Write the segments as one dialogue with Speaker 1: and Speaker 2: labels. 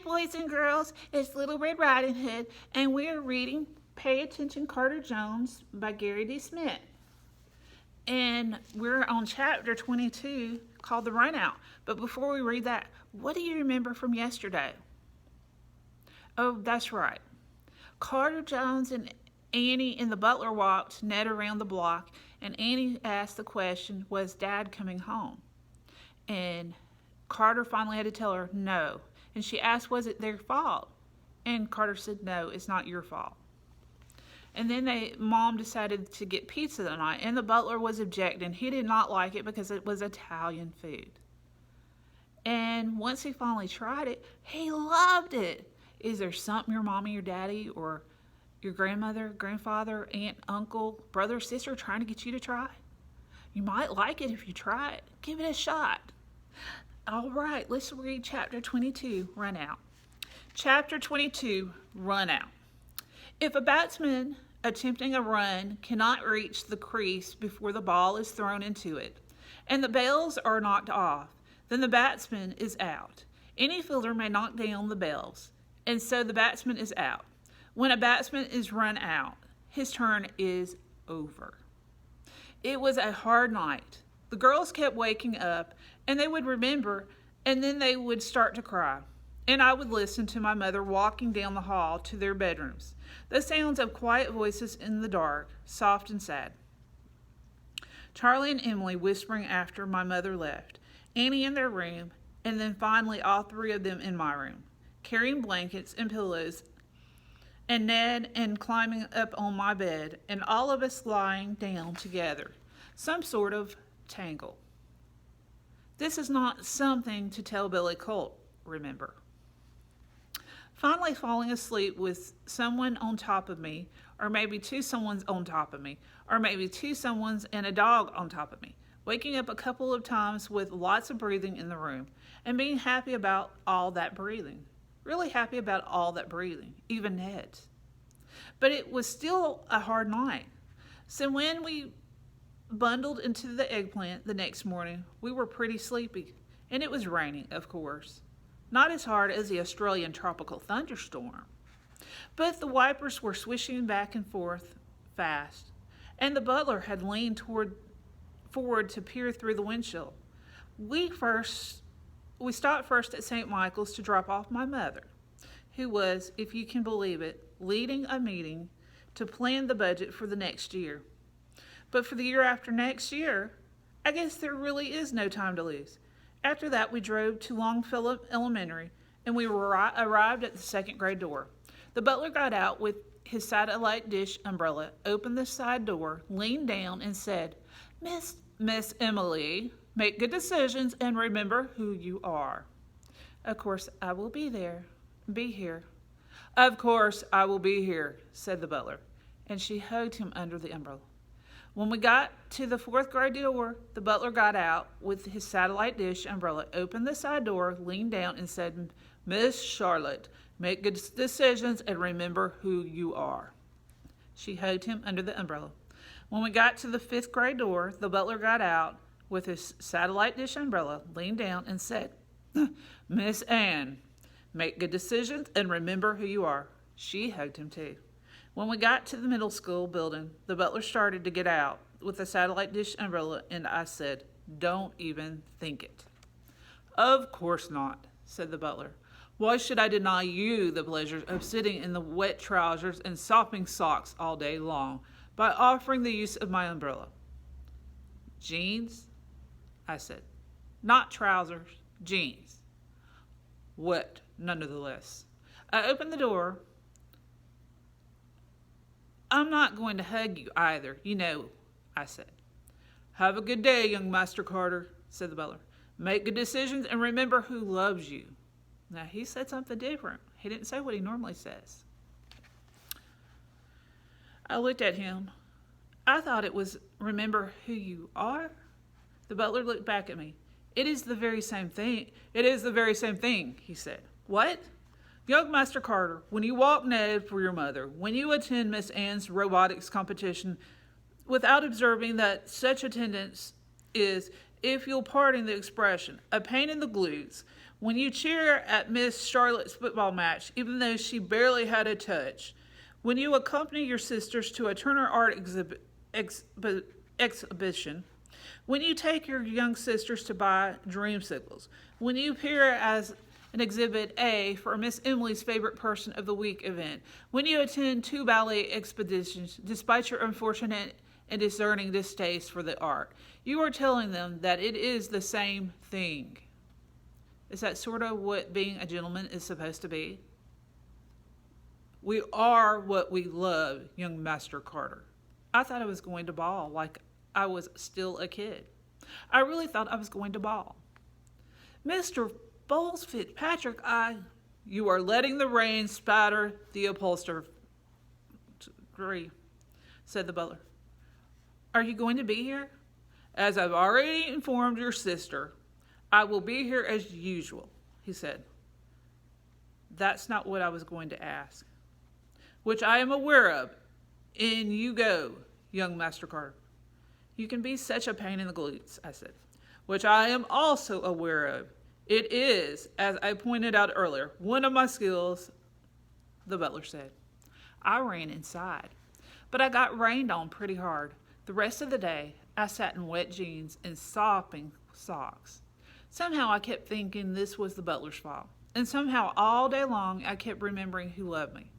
Speaker 1: boys and girls, it's Little Red Riding Hood, and we're reading Pay Attention Carter Jones by Gary D. Schmidt. And we're on chapter 22 called The Runout. But before we read that, what do you remember from yesterday? Oh, that's right. Carter Jones and Annie and the butler walked Ned around the block, and Annie asked the question, was Dad coming home? And Carter finally had to tell her no. And she asked, was it their fault? And Carter said, no, it's not your fault. And then Mom decided to get pizza that night, and the butler was objecting. He did not like it because it was Italian food. And once he finally tried it, he loved it. Is there something your mommy or daddy or your grandmother, grandfather, aunt, uncle, brother, sister trying to get you to try? You might like it if you try it. Give it a shot. All right, let's read chapter 22, Run Out. Chapter 22, Run Out. If a batsman attempting a run cannot reach the crease before the ball is thrown into it, and the bails are knocked off, then the batsman is out. Any fielder may knock down the bails, and so the batsman is out. When a batsman is run out, his turn is over. It was a hard night. The girls kept waking up, and they would remember, and then they would start to cry. And I would listen to my mother walking down the hall to their bedrooms. The sounds of quiet voices in the dark, soft and sad. Charlie and Emily whispering after my mother left. Annie in their room, and then finally all three of them in my room, carrying blankets and pillows, and Ned and climbing up on my bed, and all of us lying down together. Some sort of tangle. This is not something to tell Billy Colt, remember. Finally falling asleep with someone on top of me, or maybe two someones on top of me, or maybe two someones and a dog on top of me. Waking up a couple of times with lots of breathing in the room, and being happy about all that breathing. Really happy about all that breathing, even Ned's. But it was still a hard night. So when we bundled into the eggplant the next morning, we were pretty sleepy. And it was raining, of course. Not as hard as the Australian tropical thunderstorm. But the wipers were swishing back and forth fast. And the butler had leaned forward to peer through the windshield. We stopped first at St. Michael's to drop off my mother, who was, if you can believe it, leading a meeting to plan the budget for the next year. But for the year after next year, I guess there really is no time to lose. After that, we drove to Longfellow Elementary, and we arrived at the second grade door. The butler got out with his satellite dish umbrella, opened the side door, leaned down, and said, Miss Emily, make good decisions and remember who you are. Of course, I will be here. Of course, I will be here, said the butler, and she hugged him under the umbrella. When we got to the fourth grade door, the butler got out with his satellite dish umbrella, opened the side door, leaned down, and said, Miss Charlotte, make good decisions and remember who you are. She hugged him under the umbrella. When we got to the fifth grade door, the butler got out with his satellite dish umbrella, leaned down, and said, Miss Ann, make good decisions and remember who you are. She hugged him too. When we got to the middle school building, the butler started to get out with the satellite dish umbrella, and I said, don't even think it. Of course not, said the butler. Why should I deny you the pleasures of sitting in the wet trousers and sopping socks all day long by offering the use of my umbrella? Jeans? I said. Not trousers, jeans. Wet, nonetheless. I opened the door. I'm not going to hug you either, you know, I said. Have a good day, young Master Carter, said the butler. Make good decisions and remember who loves you. Now, he said something different. He didn't say what he normally says. I looked at him. I thought it was remember who you are. The butler looked back at me. It is the very same thing. It is the very same thing, he said. What? Young Master Carter, when you walk Ned for your mother, when you attend Miss Ann's robotics competition, without observing that such attendance is if you'll pardon the expression, a pain in the glutes when you cheer at Miss Charlotte's football match, even though she barely had a touch. When you accompany your sisters to a Turner Art exhibition. When you take your young sisters to buy dreamsicles. When you appear as an Exhibit A for Miss Emily's Favorite Person of the Week event. When you attend 2 ballet expeditions, despite your unfortunate and discerning distaste for the art. You are telling them that it is the same thing. Is that sort of what being a gentleman is supposed to be? We are what we love, young Master Carter. I thought I was going to bawl like I was still a kid. I really thought I was going to bawl. Mr. Bowles Fitzpatrick, You are letting the rain spatter the upholstery, said the butler. Are you going to be here? As I've already informed your sister, I will be here as usual, he said. That's not what I was going to ask. Which I am aware of. In you go, young Master Carter. You can be such a pain in the glutes, I said. Which I am also aware of. It is, as I pointed out earlier, one of my skills, the butler said. I ran inside, but I got rained on pretty hard. The rest of the day, I sat in wet jeans and sopping socks. Somehow I kept thinking this was the butler's fault, and somehow all day long I kept remembering who loved me.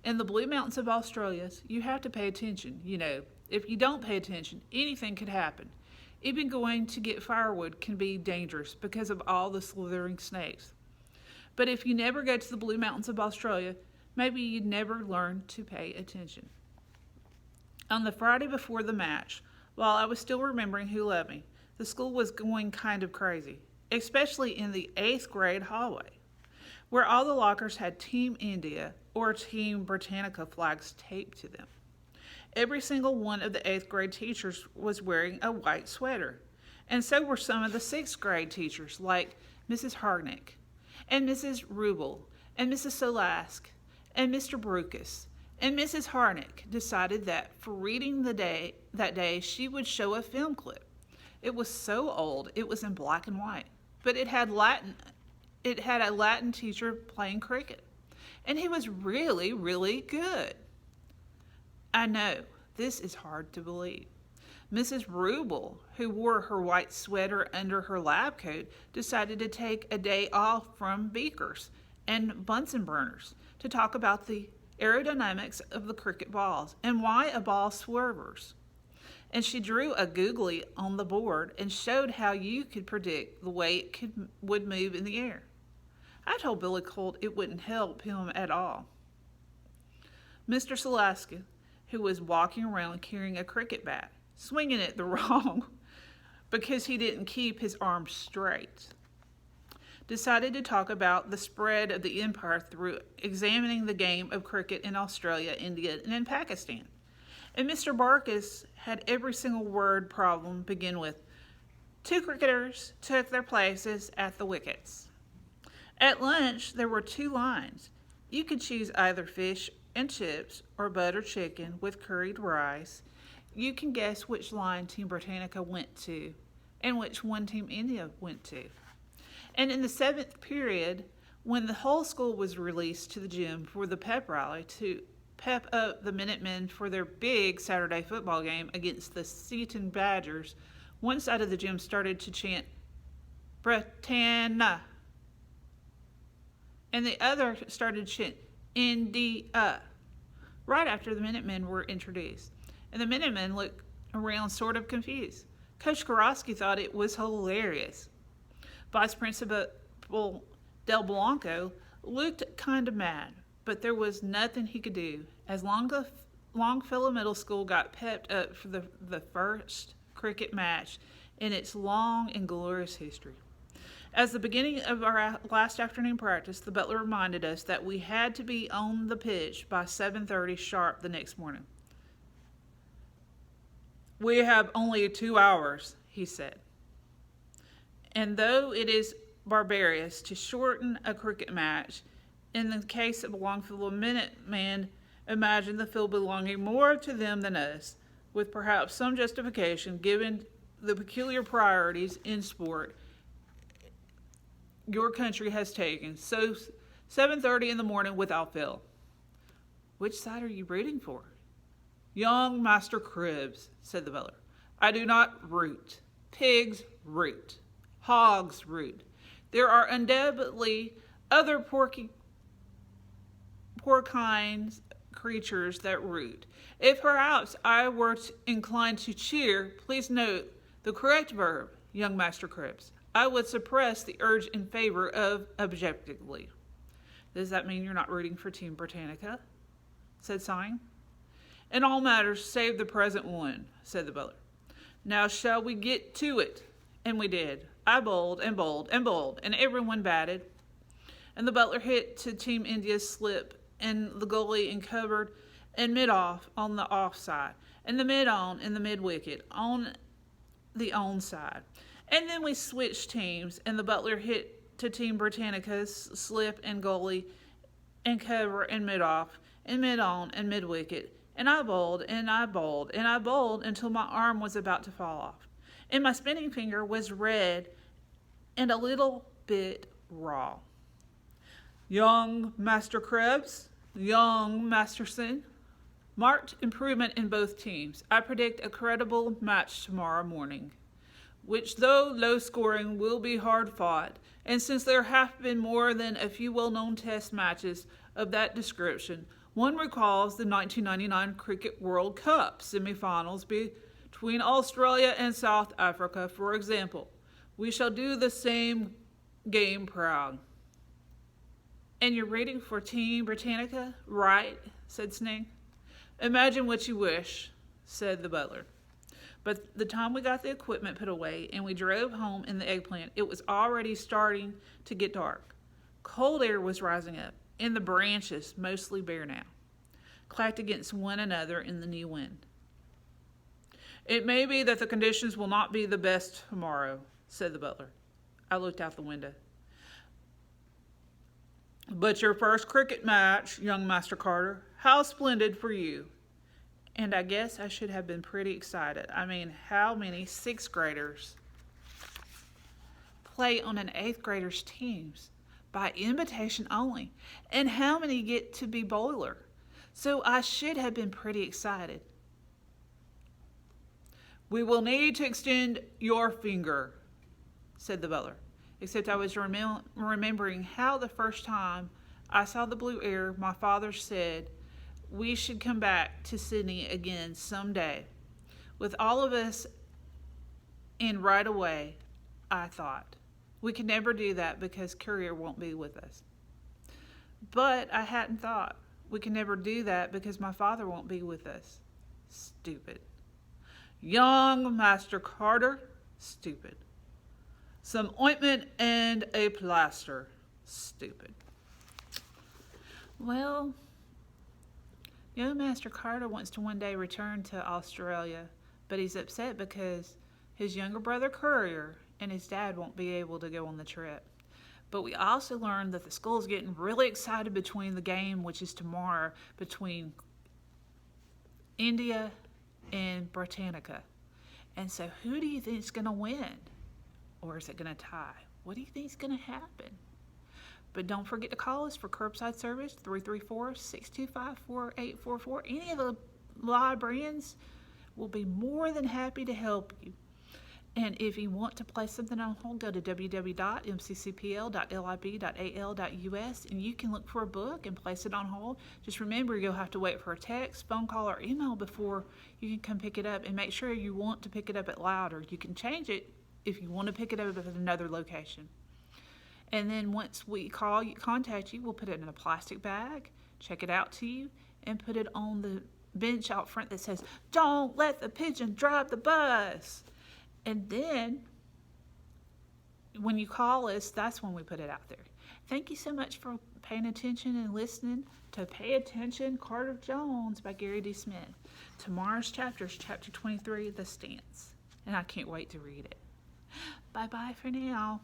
Speaker 1: In the Blue Mountains of Australia, you have to pay attention, you know. If you don't pay attention, anything could happen. Even going to get firewood can be dangerous because of all the slithering snakes. But if you never go to the Blue Mountains of Australia, maybe you'd never learn to pay attention. On the Friday before the match, while I was still remembering who loved me, the school was going kind of crazy, especially in the 8th grade hallway, where all the lockers had Team India or Team Britannica flags taped to them. Every single one of the 8th grade teachers was wearing a white sweater, and so were some of the 6th grade teachers, like Mrs. Harnick, and Mrs. Rubel, and Mrs. Solask, and Mr. Brucus. And Mrs. Harnick decided that for reading that day, she would show a film clip. It was so old, it was in black and white, but it had a Latin teacher playing cricket, and he was really, really good. I know, this is hard to believe. Mrs. Rubel, who wore her white sweater under her lab coat, decided to take a day off from beakers and Bunsen burners to talk about the aerodynamics of the cricket balls and why a ball swerves. And she drew a googly on the board and showed how you could predict the way it would move in the air. I told Billy Colt it wouldn't help him at all. Mr. Solaska, who was walking around carrying a cricket bat, swinging it the wrong because he didn't keep his arms straight, decided to talk about the spread of the empire through examining the game of cricket in Australia, India, and in Pakistan. And Mr. Barkis had every single word problem begin with, 2 cricketers took their places at the wickets. At lunch, there were 2 lines. You could choose either fish and chips or butter chicken with curried rice. You can guess which line Team Britannica went to and which one Team India went to. And in the 7th period, when the whole school was released to the gym for the pep rally to pep up the Minutemen for their big Saturday football game against the Seton Badgers, one side of the gym started to chant, Britannia, and the other started to chant, India, right after the Minutemen were introduced. And the Minutemen looked around sort of confused. Coach Karofsky thought it was hilarious. Vice Principal Del Blanco looked kind of mad, but there was nothing he could do. As Longfellow Middle School got pepped up for the first cricket match in its long and glorious history. As the beginning of our last afternoon practice, the butler reminded us that we had to be on the pitch by 7:30 sharp the next morning. We have only 2 hours, he said. And though it is barbarous to shorten a cricket match, in the case of a Longfellow Minuteman, imagine the field belonging more to them than us, with perhaps some justification given the peculiar priorities in sport your country has taken. So 7:30 in the morning without fail. Which side are you rooting for? Young Master Cribbs, said the Butler. I do not root. Pigs root. Hogs root. There are undoubtedly other porcine creatures that root. If perhaps I were inclined to cheer, please note the correct verb, young Master Cribbs. I would suppress the urge in favor of objectively. Does that mean you're not rooting for Team Britannica? Said Sign. In all matters, save the present one, said the Butler. Now shall we get to it? And we did. I bowled and bowled and bowled, and everyone batted. And the Butler hit to Team India's slip, and the goalie and covered and mid-off on the off side, and the mid-on in the mid-wicket on the on side. And then we switched teams, and the Butler hit to Team Britannica's slip and goalie and cover and mid-off and mid-on and mid-wicket. And I bowled and I bowled and I bowled until my arm was about to fall off. And my spinning finger was red and a little bit raw. Young Master Krebs, young Masterson, marked improvement in both teams. I predict a credible match tomorrow morning, which, though low scoring, will be hard fought. And since there have been more than a few well-known test matches of that description, one recalls the 1999 Cricket World Cup semi-finals between Australia and South Africa, for example. We shall do the same game proud. And you're rooting for Team Britannica, right? Said Sning. Imagine what you wish, said the Butler. But the time we got the equipment put away and we drove home in the eggplant, it was already starting to get dark. Cold air was rising up, and the branches, mostly bare now, clacked against one another in the new wind. It may be that the conditions will not be the best tomorrow, said the Butler. I looked out the window. But your first cricket match, young Master Carter, how splendid for you. And I guess I should have been pretty excited. I mean, how many 6th graders play on an 8th grader's teams by invitation only? And how many get to be bowler? So I should have been pretty excited. We will need to extend your finger, said the Butler. Except I was remembering how the first time I saw the blue air, my father said we should come back to Sydney again someday. With all of us in right away, I thought. We could never do that because Courier won't be with us. But I hadn't thought. We can never do that because my father won't be with us. Stupid. Young Master Carter, stupid. Some ointment and a plaster, stupid. Well, young Master Carter wants to one day return to Australia, but he's upset because his younger brother Courier and his dad won't be able to go on the trip. But we also learned that the school's getting really excited between the game, which is tomorrow, between India and Britannica. And so who do you think is going to win? Or is it going to tie? What do you think is going to happen? But don't forget to call us for curbside service, 334-625-4844. Any of the librarians will be more than happy to help you. And if you want to place something on hold, go to www.mccpl.lib.al.us and you can look for a book and place it on hold. Just remember, you'll have to wait for a text, phone call, or email before you can come pick it up. And make sure you want to pick it up at Louder. You can change it if you want to pick it up at another location. And then once we contact you, we'll put it in a plastic bag, check it out to you, and put it on the bench out front that says, "Don't let the pigeon drive the bus." And then when you call us, that's when we put it out there. Thank you so much for paying attention and listening to Pay Attention, Carter Jones by Gary D. Smith. Tomorrow's chapter is chapter 23, The Stance. And I can't wait to read it. Bye-bye for now.